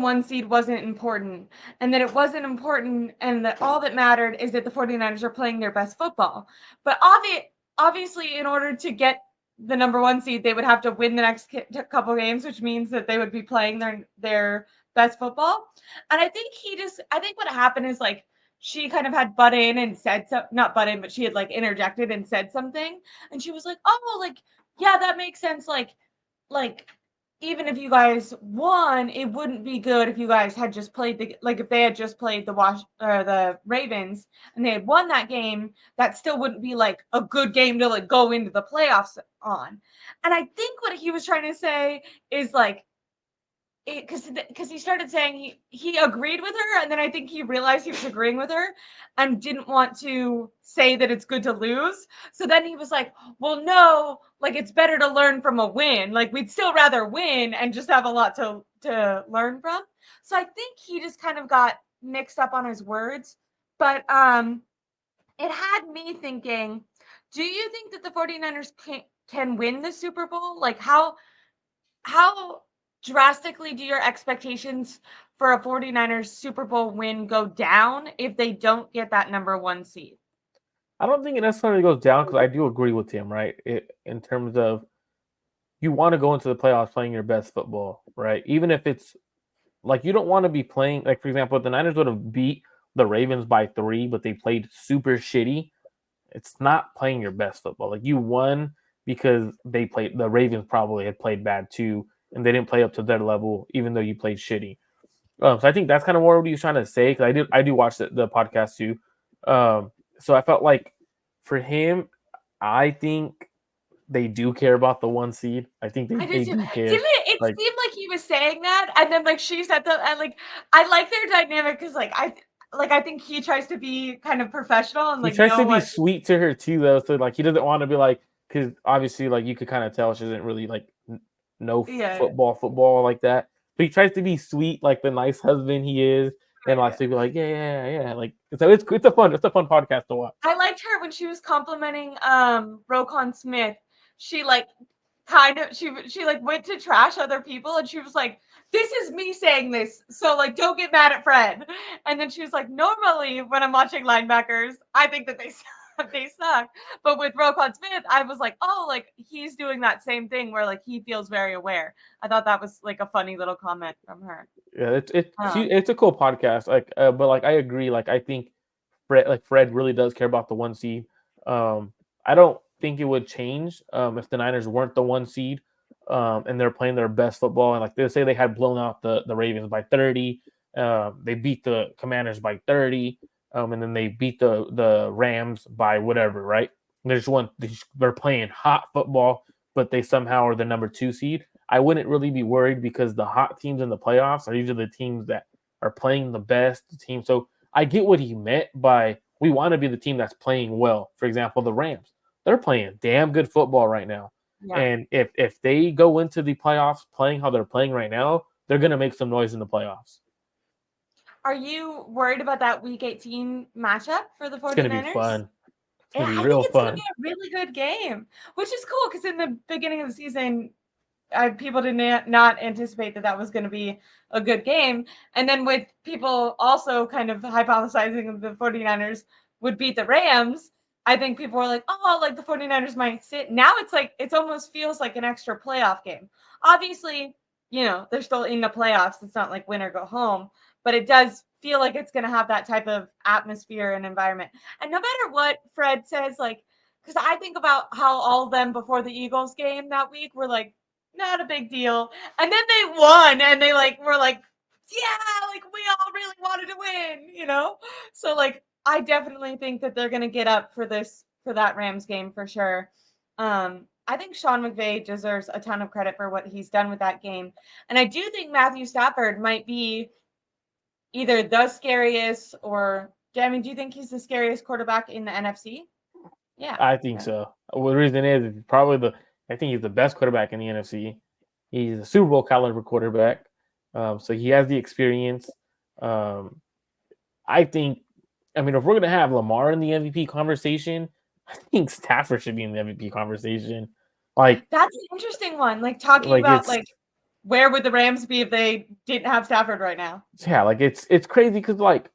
one seed wasn't important, and that it wasn't important, and that all that mattered is that the 49ers are playing their best football. But obviously, in order to get the number one seed, they would have to win the next couple games, which means that they would be playing their best football. And I think what happened is like she kind of had butt in and said not butt in, but she had like interjected and said something, and she was like, "Oh, like yeah, that makes sense. Like even if you guys won, it wouldn't be good if you guys had just played if they had just played the Ravens and they had won that game, that still wouldn't be like a good game to like go into the playoffs on." And I think what he was trying to say is like because he started saying he agreed with her, and then I think he realized he was agreeing with her and didn't want to say that it's good to lose. So then he was like, well, no, like it's better to learn from a win. Like we'd still rather win and just have a lot to learn from. So I think he just kind of got mixed up on his words. But it had me thinking, do you think that the 49ers can win the Super Bowl? Like how drastically do your expectations for a 49ers Super Bowl win go down if they don't get that number one seed? I don't think it necessarily goes down because I do agree with him, right? In terms of you want to go into the playoffs playing your best football, right? Even if it's like you don't want to be playing, like, for example, if the Niners would have beat the Ravens by 3, but they played super shitty, it's not playing your best football. Like you won because the Ravens probably had played bad too, and they didn't play up to their level, even though you played shitty. So I think that's kind of what he was trying to say because I do watch the podcast too. So I felt like for him, I think they do care about the one seed. I think I they did too. do care. Didn't it Like seemed like he was saying that, and then like she said that, and like I like their dynamic because I think he tries to be kind of professional and he like tries know to be what. sweet to her too, though. So like he doesn't want to be like because obviously like you could kind of tell she doesn't really like know Yeah, football like that. But he tries to be sweet, like the nice husband he is, and right, like yeah. to be like yeah. Like so it's a fun podcast to watch. I liked her when she was complimenting Rokon Smith. She like kind of she like went to trash other people, and she was like, this is me saying this, so like don't get mad at Fred. And then she was like, normally when I'm watching linebackers, I think that they suck, but with Rokon Smith I was like, oh, like he's doing that same thing where like he feels very aware. I thought that was like a funny little comment from her. Yeah, um it's a cool podcast. Like, but like I agree. Like I think Fred really does care about the one seed. I don't think it would change if the Niners weren't the one seed, and they're playing their best football. And like they say, they had blown out the Ravens by 30. They beat the Commanders by 30, and then they beat the Rams by whatever. Right? And they're playing hot football, but they somehow are the number 2 seed. I wouldn't really be worried because the hot teams in the playoffs are usually the teams that are playing the best team. So I get what he meant by we want to be the team that's playing well. For example, the Rams, they're playing damn good football right now. yeah. And if they go into the playoffs playing how they're playing right now, they're gonna make some noise in the playoffs. Are you worried about that week 18 matchup for the It's gonna be 49ers? fun. It's Yeah, gonna be I think real it's going to fun. be a really good game, which is cool because in the beginning of the season, people did not anticipate that was going to be a good game. And then with people also kind of hypothesizing the 49ers would beat the Rams, I think people were like, oh, like the 49ers might sit. Now it's like, it almost feels like an extra playoff game. Obviously, they're still in the playoffs. It's not like win or go home, but it does feel like it's going to have that type of atmosphere and environment. And no matter what Fred says, like, because I think about how all of them before the Eagles game that week were like, not a big deal. And then they won, and they like were like, yeah, like we all really wanted to win. So like I definitely think that they're gonna get up for that Rams game for sure. I think Sean McVay deserves a ton of credit for what he's done with that game. And I do think Matthew Stafford might be either the scariest or I mean, do you think he's the scariest quarterback in the NFC? Yeah. I think Yeah. so. Well, the reason is probably I think he's the best quarterback in the NFC. He's a Super Bowl caliber quarterback, so he has the experience. Um, I think, I mean, if we're gonna have Lamar in the MVP conversation, I think Stafford should be in the MVP conversation. Like, That's an interesting one. Like talking like about like it's where would the Rams be if they didn't have Stafford right now? Yeah, like it's crazy because like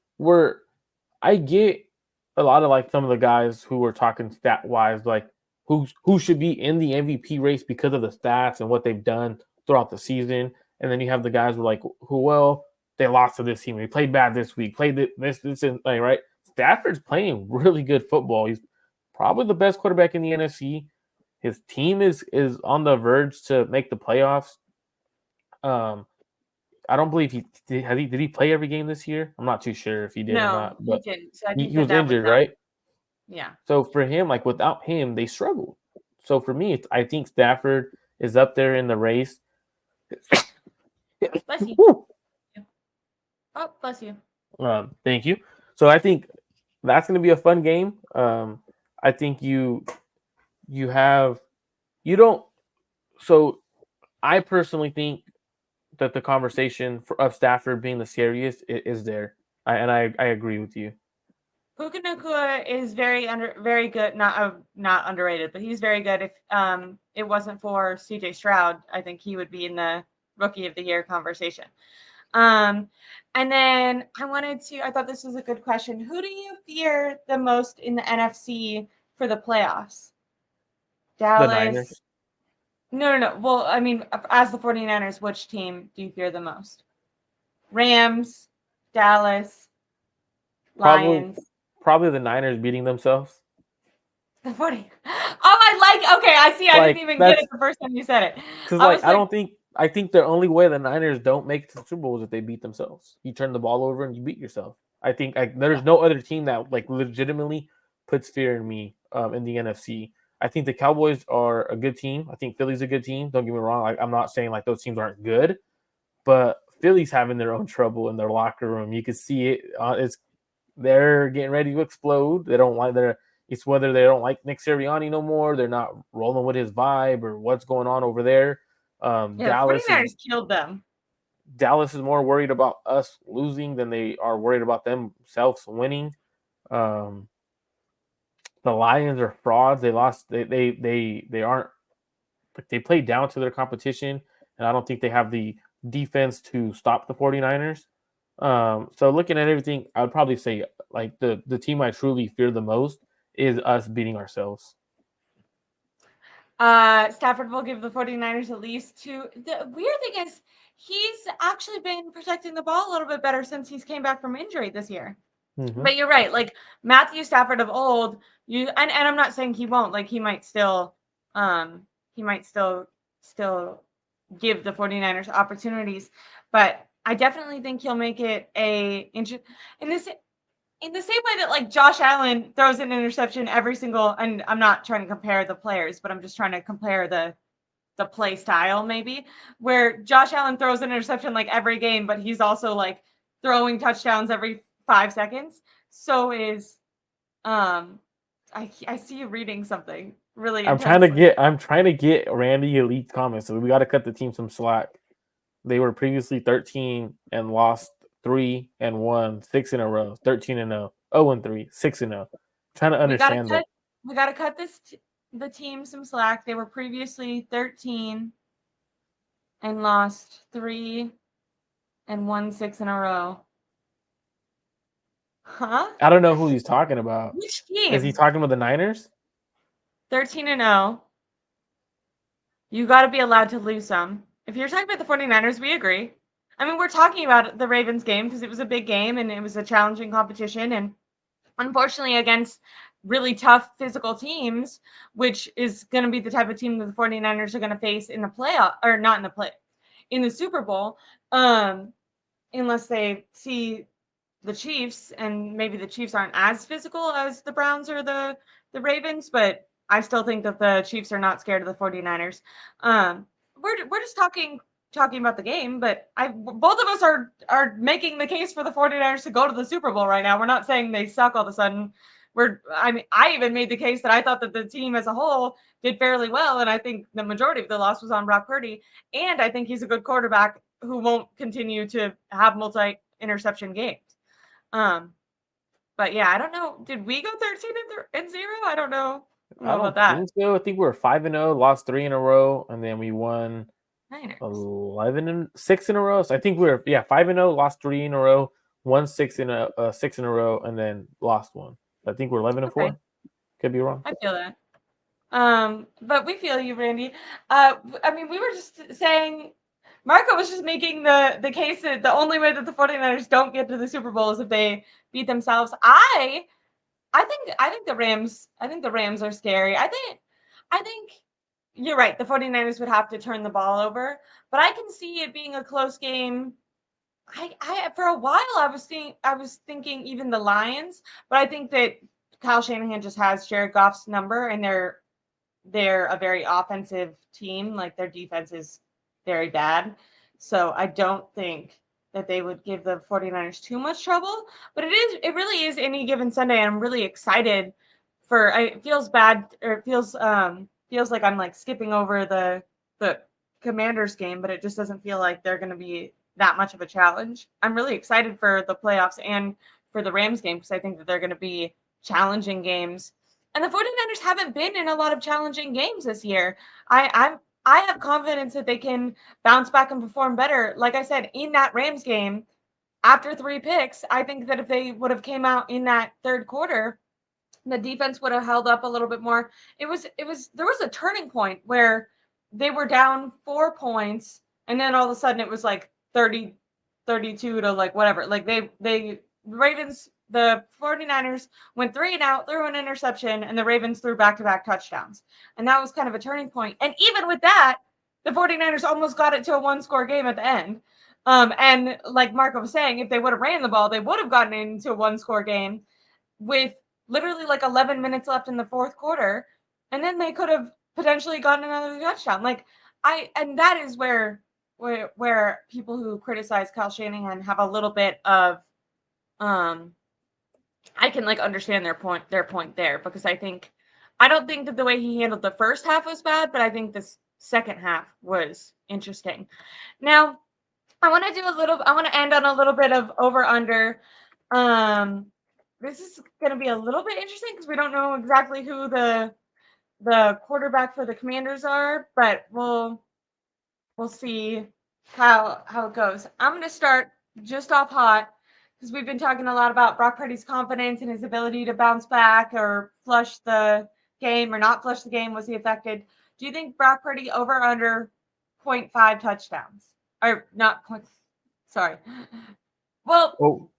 I get a lot of like some of the guys who were talking stat wise, like who should be in the MVP race because of the stats and what they've done throughout the season. And then you have the guys who are like who well they lost to this team, they played bad this week, played this and like right. Stafford's playing really good football. He's probably the best quarterback in the NFC. His team is on the verge to make the playoffs. Um, I don't believe did he play every game this year? I'm not too sure if he did or No, not, he but didn't. So I think he that was that was injured, not. right? Yeah. So for him, like without him, they struggled. So for me, I think Stafford is up there in the race. Bless you. Oh, bless you. Thank you. So I think that's going to be a fun game. I think you have you don't. So I personally think that the conversation of Stafford being the scariest is there, I agree with you. Puka Nacua is very good. Not underrated, but he's very good. If it wasn't for C.J. Stroud, I think he would be in the Rookie of the Year conversation. And then I thought this was a good question. Who do you fear the most in the NFC for the playoffs? The Dallas. Niners, No. Well, I mean, as the 49ers, which team do you fear the most? Rams, Dallas, probably Lions. probably the Niners beating themselves. The 40. Oh, I like. Okay, I see. I didn't Like even get that's it the first time you said it. because I like was like, I think the only way the Niners don't make the Super Bowl is if they beat themselves. You turn the ball over and you beat yourself. I think there's no other team that like legitimately puts fear in me in the NFC. I think the Cowboys are a good team. I think Philly's a good team. Don't get me wrong. Like, I'm not saying like those teams aren't good, but Philly's having their own trouble in their locker room. You can see it. They're getting ready to explode. They don't like their. It's whether they don't like Nick Sirianni no more. They're not rolling with his vibe or what's going on over there. yeah, the 49ers killed them. Dallas is more worried about us losing than they are worried about themselves winning. Um, the Lions are frauds. They lost. They aren't. They played down to their competition, and I don't think they have the defense to stop the 49ers. So looking at everything, I would probably say like the team I truly fear the most is us beating ourselves. Stafford will give the 49ers at least two. The weird thing is, he's actually been protecting the ball a little bit better since he's came back from injury this year. Mm-hmm. But you're right. Like Matthew Stafford of old, and I'm not saying he won't. Like um, he might still give the 49ers opportunities, but I definitely think he'll make it in this in the same way that like Josh Allen throws an interception every single. And I'm not trying to compare the players, but I'm just trying to compare the play style maybe, where Josh Allen throws an interception like every game, but he's also like throwing touchdowns every 5 seconds. So is I see you reading something really intensely. I'm trying to get Randy Elite comments. So we got to cut the team some slack. They were previously 13 and lost 3 and won 6 in a row. 13 and 0, 0 and 3, 6 and 0. Trying to We gotta understand cut that. we gotta cut the team some slack. They were previously 13 and lost 3 and won 6 in a row. Huh? I don't know who he's talking about. Which Is he team? talking about the Niners? 13 and 0. You got to be allowed to lose some. If you're talking about the 49ers, we agree. I mean, we're talking about the Ravens game because it was a big game and it was a challenging competition. And unfortunately, against really tough physical teams, which is going to be the type of team that the 49ers are going to face in the playoff, or not in the play, in the Super Bowl, unless they see the Chiefs, and maybe the Chiefs aren't as physical as the Browns or the Ravens, but I still think that the Chiefs are not scared of the 49ers. We're just talking about the game, but both of us are making the case for the 49ers to go to the Super Bowl right now. We're not saying they suck all of a sudden. I even made the case that I thought that the team as a whole did fairly well, and I think the majority of the loss was on Brock Purdy, and I think he's a good quarterback who won't continue to have multi-interception games. But yeah, I don't know. Did we go 13 and 0? I don't know. I don't I know about don't that. think so. I think we were 5 and 0, lost 3 in a row, and then we won Niners. 11-6 in a row. So I think we're 5-0, lost 3 in a row, won 6 in a row, and then lost 1. I think we're 11-4. Okay. Could be wrong. I feel that. But we feel you, Randy. I mean, we were just saying, Marco was just making the case that the only way that the 49ers don't get to the Super Bowl is if they beat themselves. I think the Rams are scary. I think you're right. The 49ers would have to turn the ball over, but I can see it being a close game. I for a while I was thinking even the Lions, but I think that Kyle Shanahan just has Jared Goff's number, and they're a very offensive team. Like, their defense is very bad. So I don't think that they would give the 49ers too much trouble, but it really is any given Sunday. And I'm really excited it feels bad, or it feels like I'm like skipping over the Commanders game, but it just doesn't feel like they're going to be that much of a challenge. I'm really excited for the playoffs and for the Rams game, because I think that they're going to be challenging games. And the 49ers haven't been in a lot of challenging games this year. I have confidence that they can bounce back and perform better. Like I said, in that Rams game, after 3 picks, I think that if they would have came out in that third quarter, the defense would have held up a little bit more. There was a turning point where they were down 4 points, and then all of a sudden it was like 32 to like whatever. Like the 49ers went 3 and out, threw an interception, and the Ravens threw back-to-back touchdowns. And that was kind of a turning point. And even with that, the 49ers almost got it to a 1-score game at the end. And like Marco was saying, if they would have ran the ball, they would have gotten into a 1-score game with literally like 11 minutes left in the fourth quarter. And then they could have potentially gotten another touchdown. And that is where people who criticize Kyle Shanahan have a little bit of, I can like understand their point there, because I don't think that the way he handled the first half was bad, but I think this second half was interesting. Now, I want to end on a little bit of over under. This is going to be a little bit interesting because we don't know exactly who the quarterback for the Commanders are, but we'll see how it goes. I'm going to start just off hot, because we've been talking a lot about Brock Purdy's confidence and his ability to bounce back or flush the game or not flush the game. Was he affected? Do you think Brock Purdy over or under 0.5 touchdowns? Or not points? Sorry. Well,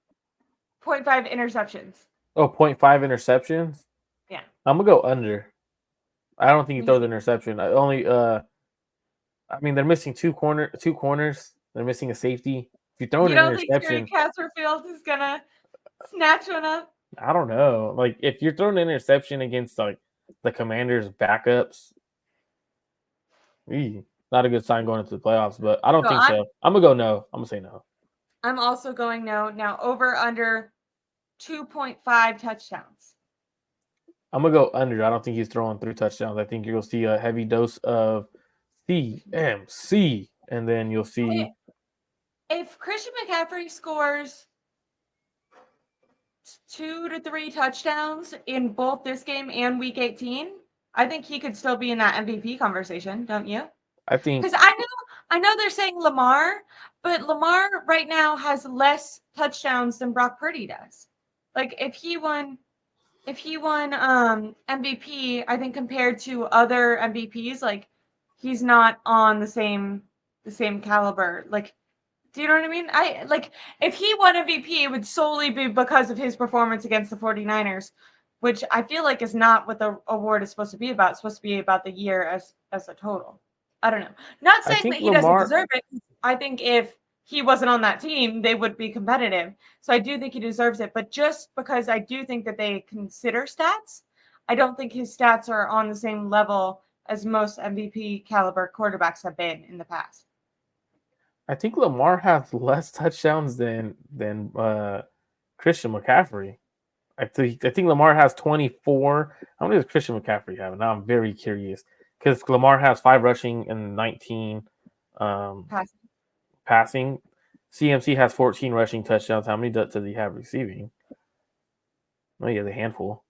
0.5 interceptions. 0.5 interceptions? Yeah. I'm going to go under. I don't think he throws an interception. I mean, they're missing two corners. They're missing a safety. If you throw an interception, think Terry Casserfield is gonna snatch one up? I don't know. Like, if you're throwing an interception against like the Commanders' backups, not a good sign going into the playoffs. But I don't think so. I'm gonna go no. I'm gonna say no. I'm also going no. Now over under 2.5 touchdowns. I'm gonna go under. I don't think he's throwing 3 touchdowns. I think you're gonna see a heavy dose of CMC, and then you'll see. If Christian McCaffrey scores 2 to 3 touchdowns in both this game and Week 18, I think he could still be in that MVP conversation, don't you? I think, because I know they're saying Lamar, but Lamar right now has less touchdowns than Brock Purdy does. Like, if he won MVP, I think compared to other MVPs, like, he's not on the same caliber. Like, do you know what I mean? If he won MVP, it would solely be because of his performance against the 49ers, which I feel like is not what the award is supposed to be about. It's supposed to be about the year as a total. I don't know. Not saying that he doesn't deserve it. I think if he wasn't on that team, they would be competitive. So I do think he deserves it. But just because I do think that they consider stats, I don't think his stats are on the same level as most MVP caliber quarterbacks have been in the past. I think Lamar has less touchdowns than Christian McCaffrey. I think Lamar has 24. How many does Christian McCaffrey have? Now I'm very curious, because Lamar has 5 rushing and 19 passing. CMC has 14 rushing touchdowns. How many does he have receiving? Oh, he has a handful.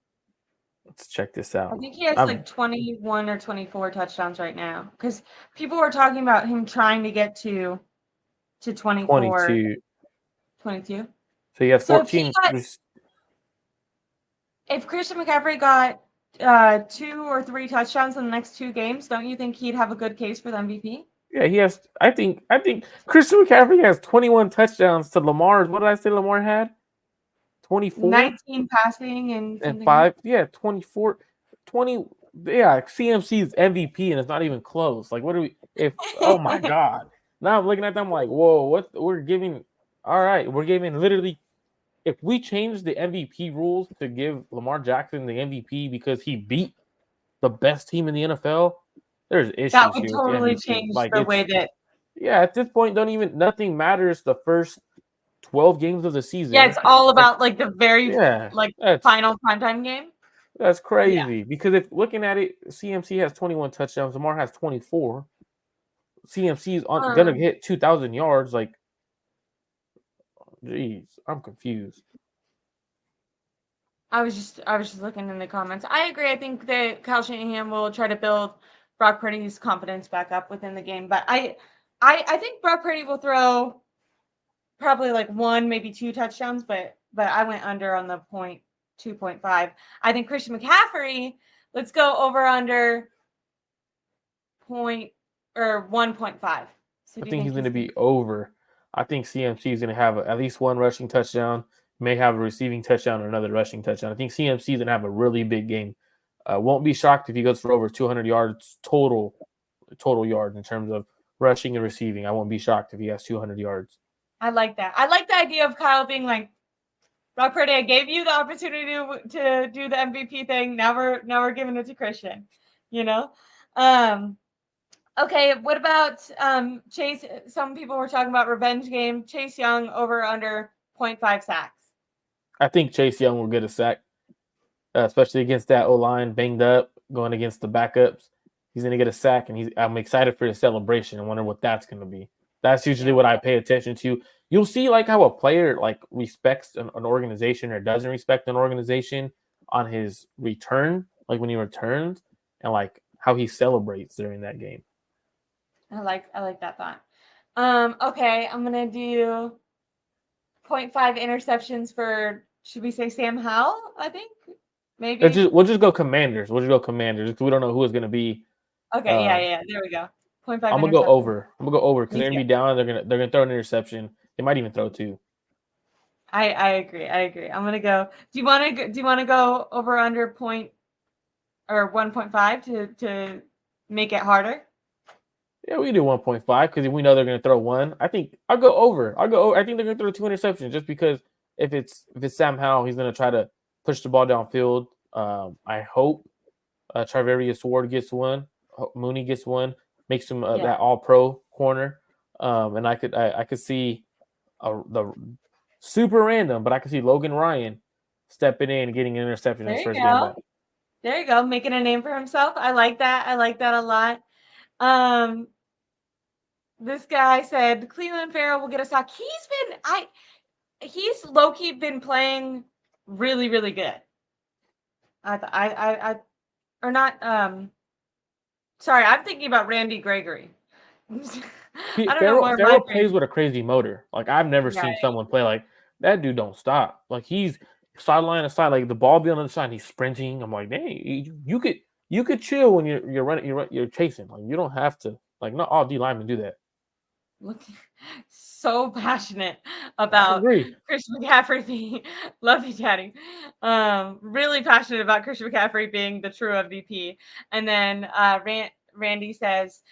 Let's check this I out. think he has like 21 or 24 touchdowns right now because people were talking about him trying to get to 24, 22. 22. So he has So 14. if Christian McCaffrey got 2 or 3 touchdowns in the next 2 games, don't you think he'd have a good case for the MVP? Yeah, he has. I think Christian McCaffrey has 21 touchdowns to Lamar's. What did I say Lamar had? 24 19 passing and and something else. 5. Yeah, 24, 20. Yeah, CMC's MVP, and it's not even close. Like, what do we? If oh my god! Now I'm looking at them like, whoa, what we're giving? All right, we're giving literally. If we change the MVP rules to give Lamar Jackson the MVP because he beat the best team in the NFL, there's That issues would here with the totally MVP. change Like the way that. yeah, at this point, nothing matters the first 12 games of the Yeah, season. it's all Like, about like the very yeah, like that's final primetime game. that's Yeah. crazy because if looking at it, CMC has 21 touchdowns, Lamar has 24. CMC is gonna hit 2,000 yards. Like, jeez, I'm confused. I was just looking in the comments. I agree. I think that Kyle Shanahan will try to build Brock Purdy's confidence back up within the game, but I think Brock Purdy will throw probably like 1, maybe 2 touchdowns, but I went under on the 2.5. I think Christian McCaffrey, let's go over under 1.5. So I do you think think he's going to he's be over. I think CMC is going to have at least one rushing touchdown, may have a receiving touchdown or another rushing touchdown. I think CMC is going to have a really big game. Won't be shocked if he goes for over 200 yards total yards in terms of rushing and receiving. I won't be shocked if he has 200 yards. I like that. I like the idea of Kyle being like, Brock Purdy, I gave you the opportunity to do the MVP thing. Now we're giving it to Christian. You know? Okay, what about Chase? Some people were talking about revenge game. Chase Young over under 0.5 sacks. I think Chase Young will get a sack, especially against that O-line banged up, going against the backups. He's going to get a sack, and I'm excited for his celebration. I wonder what that's going to be. That's usually what I pay attention to. You'll see like how a player like respects an organization or doesn't respect an organization on his return, like when he returns, and like how he celebrates during that game. I like that thought. Okay, I'm gonna do 0.5 interceptions for, should we say Sam Howell? I think maybe. We'll just go Commanders. We don't know who it's going to be. Okay, yeah. There we go. 0.5 I'm gonna interceptions. go over. I'm gonna go over because Me they're gonna too. be down. They're gonna throw an interception. They might even throw 2. I agree. I'm gonna go. Do you want to go over under 1.5 to make it harder? Yeah, we can do 1.5 because we know they're gonna throw 1. I think I'll go over. I think they're gonna throw 2 interceptions just because if it's Sam Howell, he's gonna try to push the ball downfield. I hope Charvarius Ward gets 1. Mooney gets 1. Makes him that All Pro corner. And I could see the super random, but I could see Logan Ryan stepping in and getting an interception in his first game back. There you go, making a name for himself. I like that. I like that a lot. This guy said Cleveland Farrell will get a sack. He's low-key been playing really, really good. Or not. Sorry, I'm thinking about Randy Gregory. I don't know where Farrell plays with a crazy motor. Like I've never seen Right. someone play like that. Dude don't stop. Like he's sideline to side. Like the ball be on the other side. And he's sprinting. I'm like, dang, you could chill when you're running. You're chasing. Like you don't have to. Like not all D linemen do that. Look, so passionate I about agree. Christian McCaffrey being, love you, Daddy. Really passionate about Christian McCaffrey being the true MVP. And then Randy says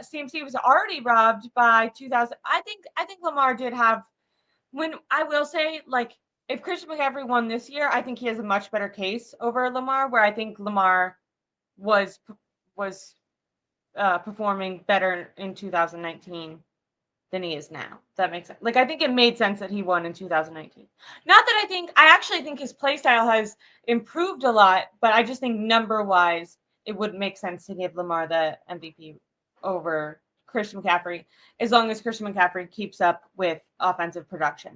CMC was already robbed by 2000. I think Lamar did have, when I will say, like, if Christian McCaffrey won this year, I think he has a much better case over Lamar, where I think Lamar was performing better in 2019 than he is now. Does that make sense? Like, I think it made sense that he won in 2019. Not that I actually think his play style has improved a lot, but I just think number-wise, it would make sense to give Lamar the MVP over Christian McCaffrey, as long as Christian McCaffrey keeps up with offensive production.